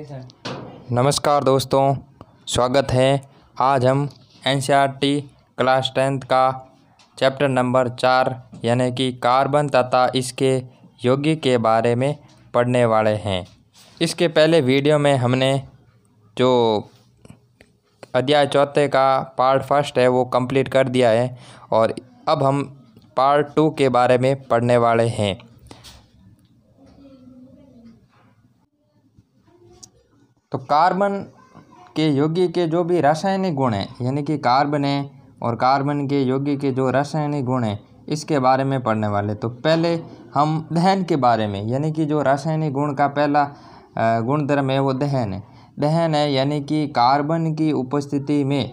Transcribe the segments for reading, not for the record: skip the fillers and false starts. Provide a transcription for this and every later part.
नमस्कार दोस्तों, स्वागत है। आज हम एनसीईआरटी क्लास 10th का चैप्टर नंबर 4 यानी कि कार्बन तथा इसके यौगिक के बारे में पढ़ने वाले हैं। इसके पहले वीडियो में हमने जो अध्याय 4 का पार्ट 1 है वो कंप्लीट कर दिया है और अब हम पार्ट 2 के बारे में पढ़ने वाले हैं। तो कार्बन के यौगिक के जो भी रासायनिक गुण हैं यानी कि कार्बन है और कार्बन के यौगिक के जो रासायनिक गुण हैं इसके बारे में पढ़ने वाले। तो पहले हम दहन के बारे में यानी कि जो रासायनिक गुण का पहला गुणधर्म है वो दहन है। दहन है यानी कि कार्बन की उपस्थिति में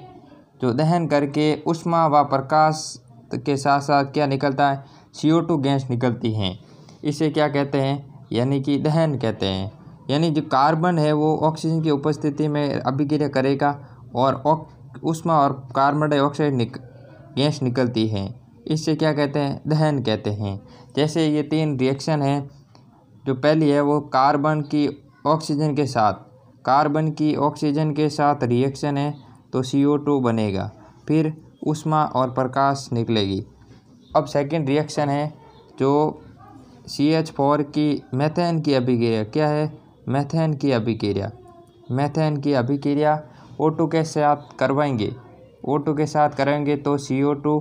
जो दहन करके ऊष्मा व प्रकाश के साथ साथ क्या निकलता है, CO2 गैस निकलती हैं। इसे क्या कहते हैं, यानी कि दहन कहते हैं। यानी जो कार्बन है वो ऑक्सीजन की उपस्थिति में अभिक्रिया करेगा और ऊष्मा और कार्बन डाइऑक्साइड गैस निकलती है। इससे क्या कहते हैं, दहन कहते हैं। जैसे ये 3 रिएक्शन हैं। जो पहली है वो कार्बन की ऑक्सीजन के साथ रिएक्शन है तो CO2 बनेगा, फिर ऊष्मा और प्रकाश निकलेगी। अब सेकंड रिएक्शन है जो CH4 की मीथेन की अभिक्रिया। क्या है, मीथेन की अभिक्रिया O2 के साथ करवाएंगे तो CO2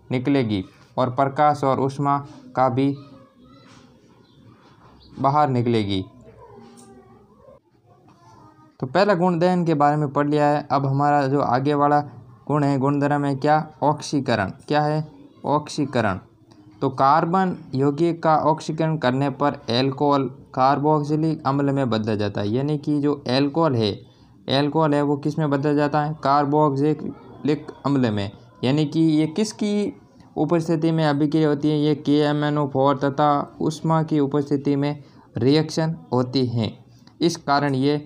निकलेगी और प्रकाश और ऊष्मा का भी बाहर निकलेगी। तो पहला गुण दहन के बारे में पढ़ लिया है। अब हमारा जो आगे वाला गुण है, गुणधर्म है क्या, ऑक्सीकरण। क्या है, ऑक्सीकरण। तो कार्बन यौगिक का ऑक्सीकरण करने पर एल्कोहल कार्बोक्सिलिक अम्ल में बदला जाता है। यानी कि जो एल्कोहल है वो किस में बदला जाता है, कार्बोक्सिलिक अम्ल में। यानी कि ये किसकी उपस्थिति में अभिक्रिया होती है, ये KMnO4 तथा ऊष्मा की उपस्थिति में रिएक्शन होती हैं। इस कारण ये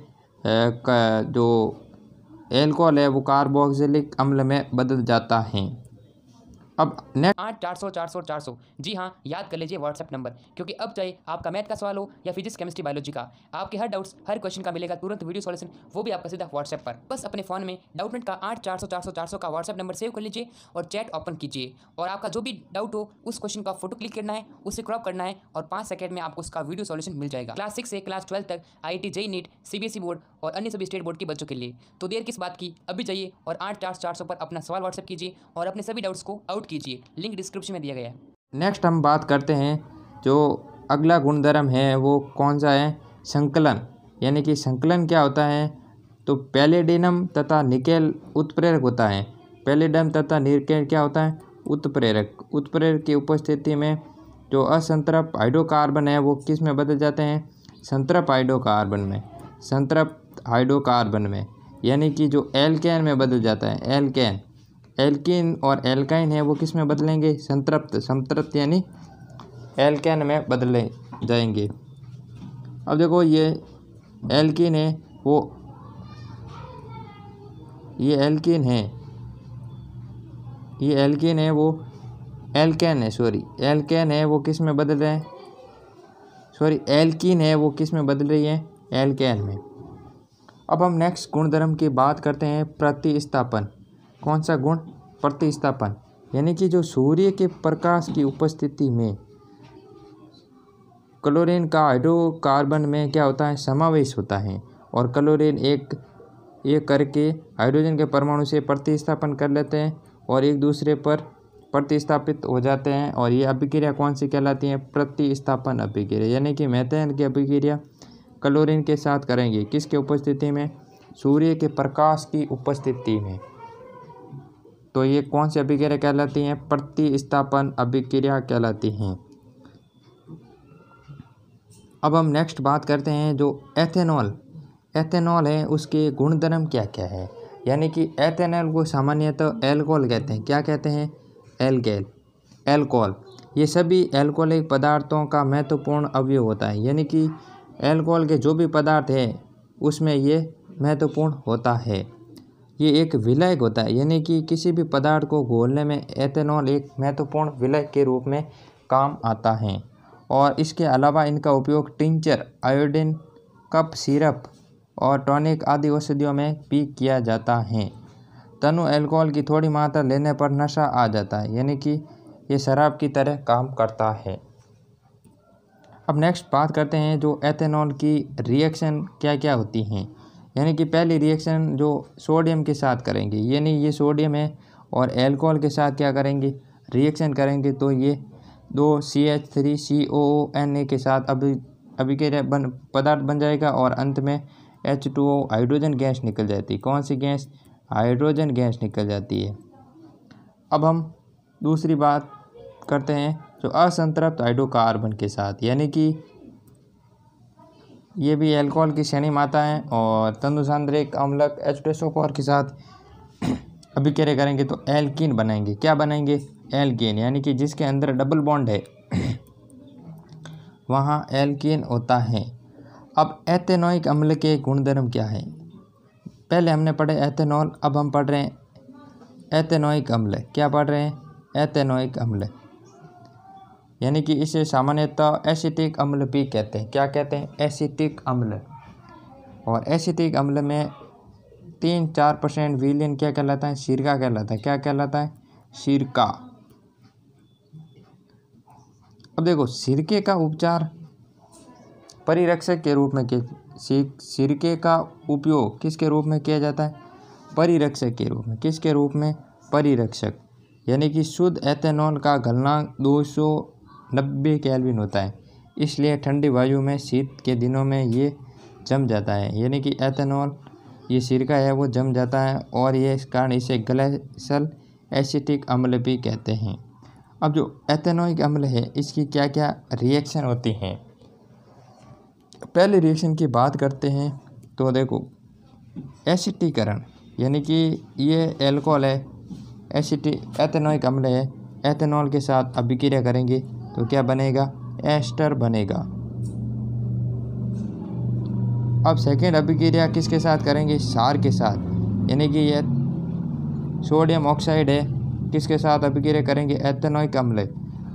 जो एल्कोहल है वो कार्बोक्सिलिक अम्ल में बदल जाता है। अब नेक्स्ट 8 400 400 400 जी हाँ, याद कर लीजिए व्हाट्सएप नंबर, क्योंकि अब चाहे आपका मैथ का सवाल हो या फिजिक्स केमिस्ट्री बायोलॉजी का, आपके हर डाउट्स हर क्वेश्चन का मिलेगा तुरंत वीडियो सॉल्यूशन, वो भी आपका सीधा व्हाट्सएप पर। बस अपने फ़ोन में डाउटनेट का 8 400 400 400 का व्हाट्सएप नंबर सेव कर लीजिए और चैट ओपन कीजिए और आपका जो भी डाउट हो उस क्वेश्चन का फोटो क्लिक करना है, उसे क्रॉप करना है और 5 सेकंड में आपको उसका वीडियो सॉल्यूशन मिल जाएगा। क्लास 6 से क्लास 12 तक IIT JEE NEET CBSE board और अन्य सभी स्टेट बोर्ड के बच्चों के लिए। तो देर किस बात की, अभी जाइए और 8 400 400 पर अपना सवाल व्हाट्सएप कीजिए और अपने सभी डाउट्स को आउट कीजिए। लिंक डिस्क्रिप्शन में दिया गया है। नेक्स्ट हम बात करते हैं जो अगला गुणधर्म है वो कौन सा है, संकलन। यानी कि संकलन क्या होता है, तो पैलेडिनम तथा निकेल उत्प्रेरक होता है। पैलेडिनम तथा निकेल क्या होता है, उत्प्रेरक की उपस्थिति में जो असंतृप्त हाइड्रोकार्बन है वो किस में बदल जाते हैं, संतृप्त हाइड्रोकार्बन में। यानी कि जो एल्केन में बदल जाता है, एल्कीन और एल्काइन है वो किस में बदलेंगे, संतृप्त यानी एल्केन में बदले जाएंगे। अब देखो ये एल्कीन है वो एल्केन है वो किस में बदल रहे हैं, एल्कीन है वो किस में बदल रही है, एल्केन में। अब हम नेक्स्ट गुणधर्म की बात करते हैं, प्रतिस्थापन। कौन सा गुण, प्रतिस्थापन। यानी कि जो सूर्य के प्रकाश की उपस्थिति में क्लोरीन का हाइड्रोकार्बन में क्या होता है, समावेश होता है और क्लोरीन एक करके हाइड्रोजन के परमाणु से प्रतिस्थापन कर लेते हैं और एक दूसरे पर प्रतिस्थापित हो जाते हैं और ये अभिक्रिया कौन सी कहलाती है, प्रतिस्थापन अभिक्रिया। यानी कि मीथेन की अभिक्रिया क्लोरीन के साथ करेंगे, किसके उपस्थिति में, सूर्य के प्रकाश की उपस्थिति में। तो ये कौन सी अभिक्रिया कहलाती हैं, प्रतिस्थापन अभिक्रिया कहलाती हैं। अब हम नेक्स्ट बात करते हैं जो एथेनॉल है उसके गुणधर्म क्या क्या है। यानी कि एथेनॉल को सामान्यतः एल्कोहल कहते हैं। क्या कहते हैं, एल्कोहल। ये सभी एल्कोहलिक पदार्थों का महत्वपूर्ण अवयव होता है। यानी कि एल्कोहल के जो भी पदार्थ है उसमें ये महत्वपूर्ण होता है। ये एक विलायक होता है, यानी कि किसी भी पदार्थ को घोलने में एथेनॉल एक महत्वपूर्ण विलायक के रूप में काम आता है। और इसके अलावा इनका उपयोग टिंचर, आयोडीन, कफ सिरप और टॉनिक आदि औषधियों में भी किया जाता है। तनु अल्कोहल की थोड़ी मात्रा लेने पर नशा आ जाता है, यानी कि ये शराब की तरह काम करता है। अब नेक्स्ट बात करते हैं जो एथेनॉल की रिएक्शन क्या क्या होती हैं। यानी कि पहली रिएक्शन जो सोडियम के साथ करेंगे, यानी ये सोडियम है और अल्कोहल के साथ क्या करेंगे, रिएक्शन करेंगे, तो ये दो CH3COONA के साथ अभिक्रिया पदार्थ बन जाएगा और अंत में H2O हाइड्रोजन गैस निकल जाती है। कौन सी गैस, हाइड्रोजन गैस निकल जाती है। अब हम दूसरी बात करते हैं जो असंतृप्त हाइड्रोकार्बन के साथ, यानी कि ये भी अल्कोहल की श्रेणी में आता है और तंतुसांद्रिक अम्लक H2SO4 के साथ अभिक्रिया करेंगे तो एल्कीन बनाएंगे। क्या बनाएंगे, एल्कीन, यानी कि जिसके अंदर डबल बॉन्ड है वहाँ एल्कीन होता है। अब एथेनोइक अम्ल के गुणधर्म क्या है, पहले हमने पढ़े एथेनॉल, अब हम पढ़ रहे हैं एथेनोइक अम्ल। क्या पढ़ रहे हैं, एथेनोइक अम्ल, यानी कि इसे सामान्यतः एसिटिक अम्ल भी कहते हैं। क्या कहते हैं, एसिटिक अम्ल। और एसिटिक अम्ल में 3-4% विलयन क्या कहलाता है, सिरका कहलाता है। क्या कहलाता है, सिरका। अब देखो सिरके का उपचार परिरक्षक के रूप में सिरके का उपयोग किसके रूप में किया जाता है, परिरक्षक के रूप में। किसके रूप में, परिरक्षक। यानी कि शुद्ध एथेनॉल का गलनांक 290 केल्विन होता है, इसलिए ठंडी वायु में शीत के दिनों में ये जम जाता है। यानी कि एथेनॉल ये सिरका है वो जम जाता है और ये इस कारण इसे ग्लाइसल एसिटिक अम्ल भी कहते हैं। अब जो एथेनोइक अम्ल है इसकी क्या क्या रिएक्शन होती हैं। पहले रिएक्शन की बात करते हैं तो देखो एसिटीकरण, यानी कि ये अल्कोहल है, एथेनोइक अम्ल है, एथेनॉल के साथ अभिक्रिया करेंगे तो क्या बनेगा, एस्टर बनेगा। अब सेकेंड अभिक्रिया किसके साथ करेंगे, क्षार के साथ, यानी कि ये सोडियम ऑक्साइड है, किसके साथ अभिक्रिया करेंगे, एथेनोइक अम्ल,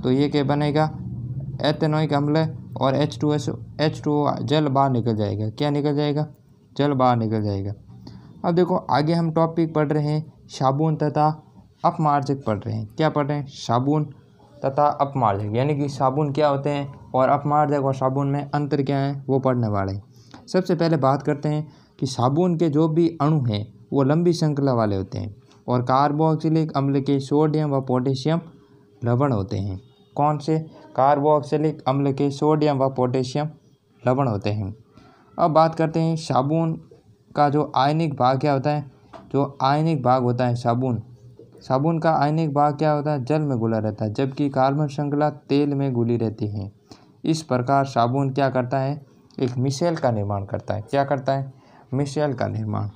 तो ये क्या बनेगा, एथेनोइक अम्ल और H2O जल बाहर निकल जाएगा। क्या निकल जाएगा, जल बाहर निकल जाएगा। अब देखो आगे हम टॉपिक पढ़ रहे हैं साबुन तथा अपमार्जक पढ़ रहे हैं। क्या पढ़ रहे हैं, साबुन तथा अपमार्जक, यानी कि साबुन क्या होते हैं और अपमार्जक और साबुन में अंतर क्या है वो पढ़ने वाले हैं। सबसे पहले बात करते हैं कि साबुन के जो भी अणु हैं वो लंबी श्रृंखला वाले होते हैं और कार्बोक्सिलिक अम्ल के सोडियम व पोटेशियम लवण होते हैं। कौन से, कार्बोक्सिलिक अम्ल के सोडियम व पोटेशियम लवण होते हैं। अब बात करते हैं साबुन का जो आयनिक भाग क्या होता है, जो आयनिक भाग होता है साबुन का आयनिक भाग क्या होता है, जल में घुला रहता है, जबकि कार्बन श्रृंखला तेल में घुली रहती है। इस प्रकार साबुन क्या करता है, एक मिशेल का निर्माण करता है। क्या करता है, मिशेल का निर्माण।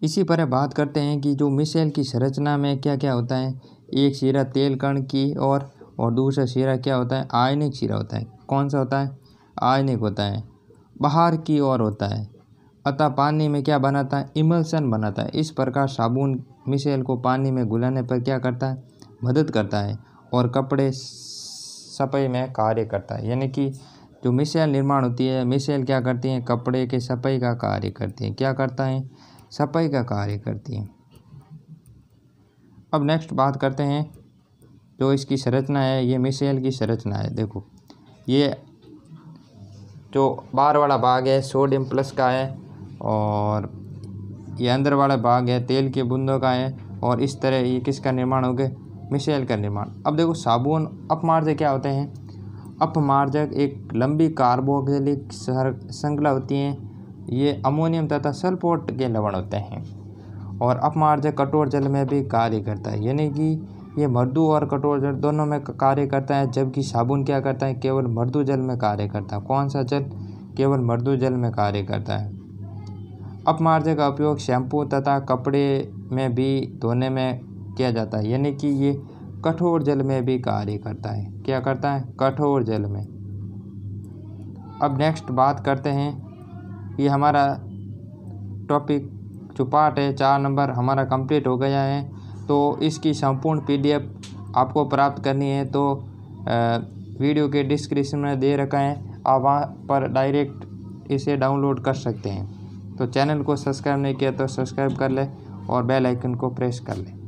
इसी पर बात करते हैं कि जो मिशेल की संरचना में क्या क्या होता है, एक सिरा तेल कण की और दूसरा सिरा क्या होता है, आयनिक सिरा होता है। कौन सा होता है, आयनिक होता है, बाहर की ओर होता है, अतः पानी में क्या बनाता है, इमल्सन बनाता है। इस प्रकार साबुन मिशेल को पानी में घुलाने पर क्या करता है, मदद करता है और कपड़े सफाई में कार्य करता है। यानी कि जो मिशेल निर्माण होती है, मिशेल क्या करती है, कपड़े के सफाई का कार्य करती है। क्या करता है, सफाई का कार्य करती है। अब नेक्स्ट बात करते हैं जो इसकी संरचना है, ये मिशेल की संरचना है। देखो ये जो बाहर वाला भाग है सोडियम प्लस का है और ये अंदर वाला भाग है तेल के बूंदों का है और इस तरह ये किसका निर्माण हो गया, मिशेल का निर्माण। अब देखो साबुन अपमार्जक क्या होते हैं, अपमार्जक एक लंबी कार्बोक्सिलिक श्रृंखला होती हैं, ये अमोनियम तथा सल्फोट के लवण होते हैं और अपमार्जक कठोर जल में भी कार्य करता है। यानी कि ये मृदु और कठोर जल दोनों में कार्य करता है, जबकि साबुन क्या करता है, केवल मृदु जल में कार्य करता है। कौन सा जल, केवल मृदु जल में कार्य करता है। अपमार्जक का उपयोग शैम्पू तथा कपड़े में भी धोने में किया जाता है, यानी कि ये कठोर जल में भी कार्य करता है। क्या करता है, कठोर जल में। अब नेक्स्ट बात करते हैं, ये हमारा टॉपिक जो पार्ट है 4 नंबर हमारा कंप्लीट हो गया है। तो इसकी संपूर्ण PDF आपको प्राप्त करनी है तो वीडियो के डिस्क्रिप्शन में दे रखा है, आप वहाँ पर डायरेक्ट इसे डाउनलोड कर सकते हैं। तो चैनल को सब्सक्राइब नहीं किया तो सब्सक्राइब कर ले और बेल आइकन को प्रेस कर ले।